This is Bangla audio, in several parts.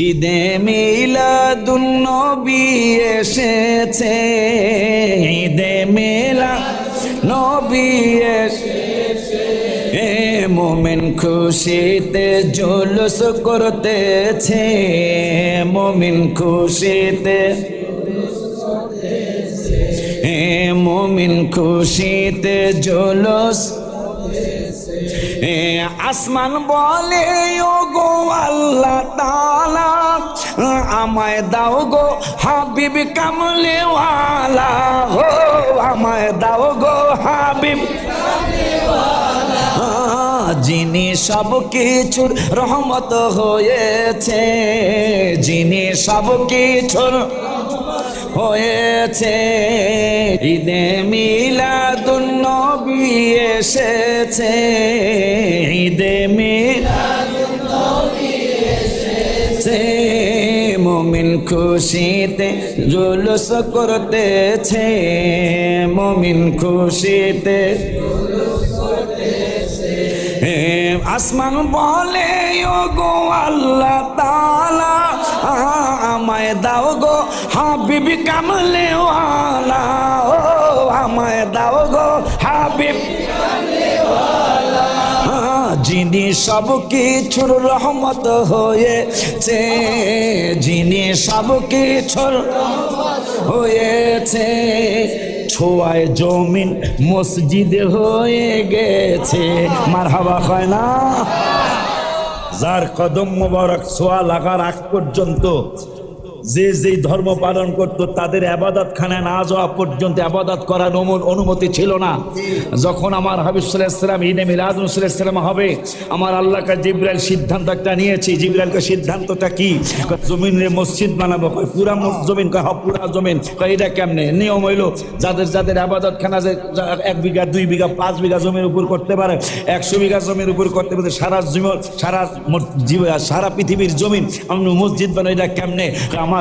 ঈদে মিলাদুন্নবী এসেছে, ঈদে মিলাদুন্নবী এসেছে, মুমিন খুশিতে জুলুস করতেছে, মুমিন খুশিতে মুমিন খুশিতে জুলুস। আসমান বলে ও গো আল্লাহ তাআলা, আমায় দাও গো হাবিব কামলে ওয়ালা, হো আমায় দাও গো হাবিব যিনি সব কিছুর রহমত হয়েছে, যিনি সব কিছুর হয়েছে। ঈদে মিলাদুন্নবী এসেছে, ঈদে মিলাদুন্নবী এসেছে, মুমিন খুশিতে জুলুস করতেছে, মুমিন খুশিতে জুলুস করতেছে। আসমান বলে ও গো আল্লাহ তাআলা, আমায় দাও গো হাবিব কামলে ওয়ালা, ও আমায় দাও গো হাবিব কামলে ওয়ালা, যিনি সব কিছুর রহমত হয়েছে, যিনি সব কিছুর হয়েছে। ছোঁয়ায় জমিন মসজিদ হয়ে গেছে, মারহাবা হয় না? যার কদম মোবারক ছোঁয়া লাগার আগ পর্যন্ত যে যেই ধর্ম পালন করত তাদের আবাদত খানায় না যাওয়া পর্যন্ত আবাদত করার অনুমতি ছিল না। যখন আমার হাবিব সাল্লাল্লাহু আলাইহি ওয়াসাল্লাম ঈদে মিলাদ সাল্লাল্লাহু আলাইহি ওয়াসাল্লাম হবে, আমার আল্লাহ কা জিবরাইল সিদ্ধান্ত একটা নিয়েছি। জিবরাইলকে সিদ্ধান্তটা কি? জমিনে মসজিদ বানাবো। কয় পুরা জমিন? কয় হ্যাঁ পুরা জমিন। কয় এটা কেমনে? নিয়ম হইলো যাদের যাদের আবাদত খানা যে 1 বিঘা 2 বিঘা 5 বিঘা জমির উপর করতে পারে, 100 বিঘা জমির উপর করতে পারে, সারা পৃথিবীর জমিন আমি মসজিদ বানাই। এটা কেমনে? আমার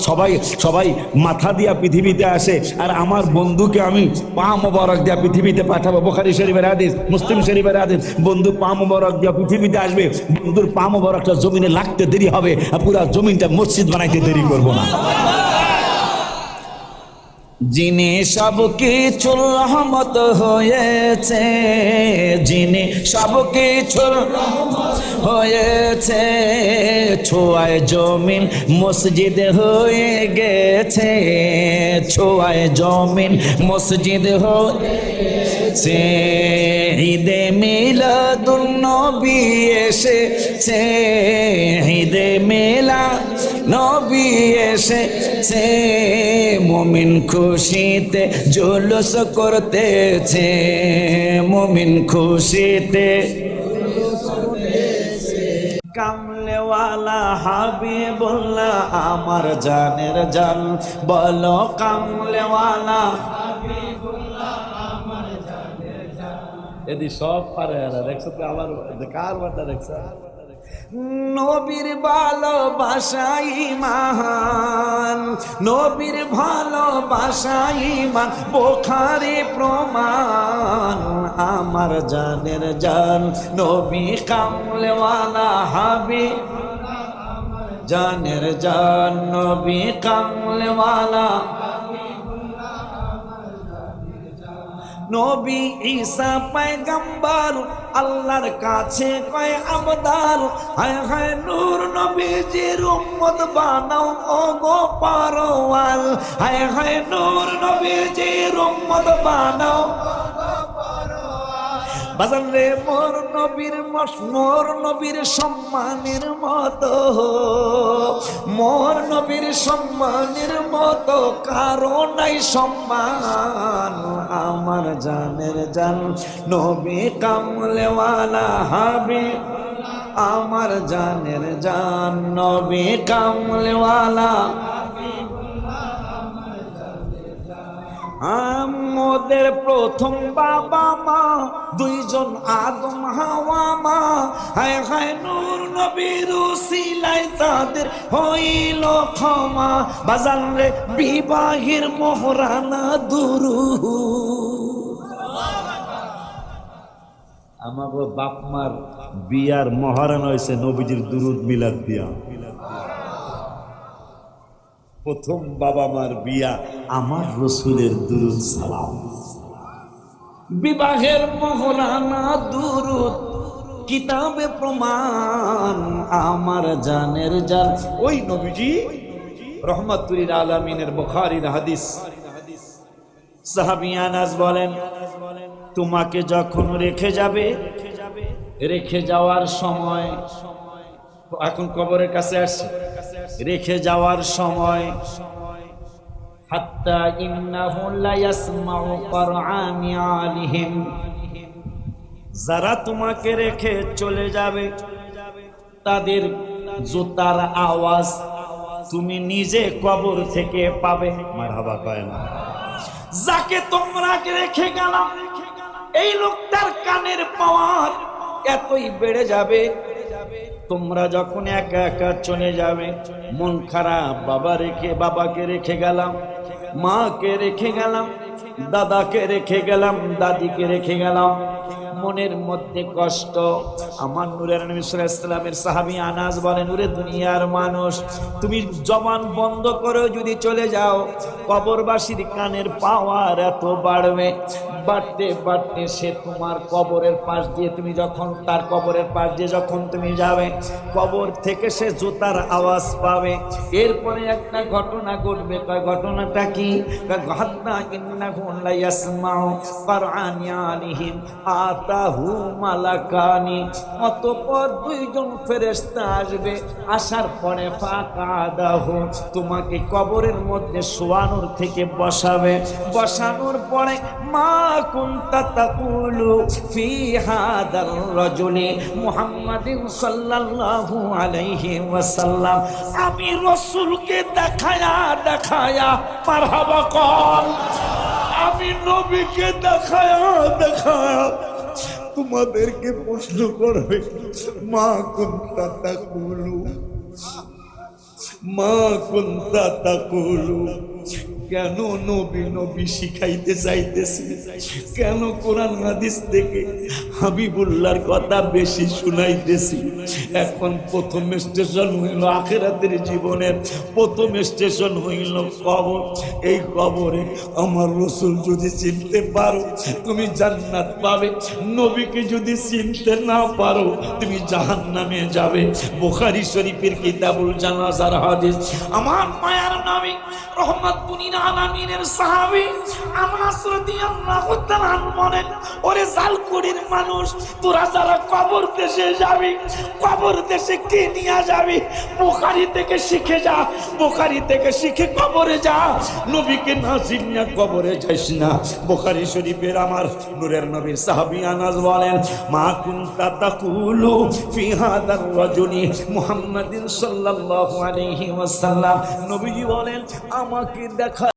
সবাই মাথা দিয়া পৃথিবীতে আসে, আর আমার বন্ধুকে আমি পা মোবারক দিয়া পৃথিবীতে পাঠাবো। বুখারী শরীফের হাদিস, মুসলিম শরীফের হাদিস। বন্ধু পা মোবারক দিয়া পৃথিবীতে আসবে, বন্ধুর পা মোবারকটা জমিনে লাগতে দেরি হবে, আর পুরা জমিনটা মসজিদ বানাইতে দেরি করবো না। যিনি সব কিছুর রহমত হয়েছে, যিনি সব কিছুর হয়েছে, ছোঁয়ায় জমিন মসজিদ হয়ে গেছে, ছোঁয়ায় জমিন মসজিদ হয়েছে। ঈদে মিলাদুন্নবী এসেছে, ঈদে মিলাদুন্নবী এসেছে, মুমিন খুশিতে জুলুস করতেছে, মুমিন খুশিতে কামলেওয়ালা হাবিবুল্লাহ আমার জানের জান, বলো কামলেওয়ালা হাবিবুল্লাহ আমার জানের জান। এদি সব পারে এরা, দেখছো তো? আবার কার বাটা দেখছো? নবীর ভালোবাসা ঈমান, নবীর ভালোবাসা ঈমান, বুখারী প্রমাণ। আমার জানের জান নবী কামলেওয়ালা হাবিব, জানের জান নবী কামলেওয়ালা নবী ঈসা পয়গম্বর, আল্লাহর কাছে কয় আবদার। হায় হায় নূর নবীজির উম্মত বানাও ও গো পারওয়াল, হায় হায় নূর নবীজির উম্মত বানাও বাজান রে। মোর নবীর সম্মানের মতো, মোর নবীর সম্মানের মতো কারো নাই সম্মান। আমার জানের জান নবী কামলেওয়ালা হাবিব, আমার জানের জান নবী কামলেওয়ালা। আমাদের প্রথম বাবা মা দুইজন আদম হাওয়া মা, হায় হায় নূর নবীর উসিলায় তাদের হইল ক্ষমা। বাজান রে বিবাহের মোহরানা দুরূদ, আমাগো বাপ মার বিয়ার মহারানা হয়েছে নবীজির দুরুদ মিলাদ দিয়া। প্রথম বাবা মার বিয়া আমার রসুলের দুরুদ সালাম, বিবাহের মহরানা দুরুদ, কিতাবে প্রমাণ আমার জানের জান ওই নবীজি রহমাতুল আলামিনের বুখারীর হাদিস। সাহাবী আনাস বলেন, তোমাকে যখন রেখে যাবে, রেখে যাওয়ার সময়, এখন কবরের কাছে আসছে, রেখে যাওয়ার সময় হাত্তা ইন্নাহু লা ইয়াসমাউ কুরআনি আলিহিম, যারা তোমাকে রেখে চলে যাবে তাদের জুতার আওয়াজ তুমি নিজে কবর থেকে পাবে। মারহাবা কয় না। যাকে তোমরা রেখে গেলাম এই লোকটার কানের পাওয়ার এতই বেড়ে যাবে, তোমরা যখন একা একা চলে যাবে, মন খারাপ, বাবাকে রেখে গেলাম, মাকে রেখে গেলাম, দাদাকে রেখে গেলাম, দাদিকে রেখে গেলাম, মনের মধ্যে কষ্ট। আমার নূরের নবী সাল্লাল্লাহু আলাইহি ওয়াসাল্লামের সাহাবী আনাস বলেন, ওরে দুনিয়ার মানুষ, তুমি জবান বন্ধ করে যদি চলে যাও, কবরবাসীর কানের পাওয়ার এত বাড়বে, বাড়তে বাড়তে সে তোমার কবরের পাশ দিয়ে, তুমি যখন তার কবরের পাশ দিয়ে যখন তুমি যাবে, কবর থেকে সে জুতার আওয়াজ পাবে। এরপরে একটা ঘটনা ঘটবে। কয় ঘটনাটা কি? হাত্তা ইন্নাহু লা ইয়াসমাউ কুরআনি আলিহিম আতাহু মালাকানি, অতঃপর দুইজন ফেরেশতা আসবে, আসার পরে ফাকাদাহু, তোমাকে কবরের মধ্যে শোয়ানোর থেকে বসাবে, বসানোর পরে মা কুনতা তাকুলু ফি হাদার রাজুলি মুহাম্মাদিন সাল্লাল্লাহু আলাইহি ওয়াসাল্লাম, আমি রাসূলকে দেখায়া দেখায়া মারহাবা কল, আমি নবীকে দেখায়া দেখায়া তোমাদেরকে প্রশ্ন করবে, মা কুনতা তাকুলু, মা কুনতা তাকুলু, কেন নবী নবী শিখাইতে চাইতেছি, কেন কোরআন হাদিস থেকে হাবিবুল্লাহর কথা বেশি শুনাইতেছি। এখন প্রথম স্টেশন হইল আখিরাতের জীবনের প্রথম স্টেশন হইল কবর। এই কবরে আমার রাসূল যদি চিনতে পারো তুমি জান্নাত পাবে, নবীকে যদি চিনতে না পারো তুমি জাহান্নামে যাবে। বুখারী শরীফের কিতাবুল জানাজার হাদিস। আমার মায়ার নবী রহমাতুল আলামিনের সাহাবী আনাস রাদিয়াল্লাহু তাআলা বলেন, ওরে জালকুড়ির মানুষ, তোরা যারা কবর দেশে যাবি, কবর দেশে কে নিয়ে যাবি? বুখারী থেকে শিখে যা, বুখারী থেকে শিখে কবরে যা, নবীকে না চিনিয়া কবরে যাইস না। বুখারী শরীফের আমার নূরের নবীর সাহাবী আনাস বলেন, মা কুনতা তাকুলু ফি হাদার রাজুলি মুহাম্মাদিন সাল্লাল্লাহু আলাইহি ওয়াসাল্লাম, নবীজি বলেন আমাকে দেখা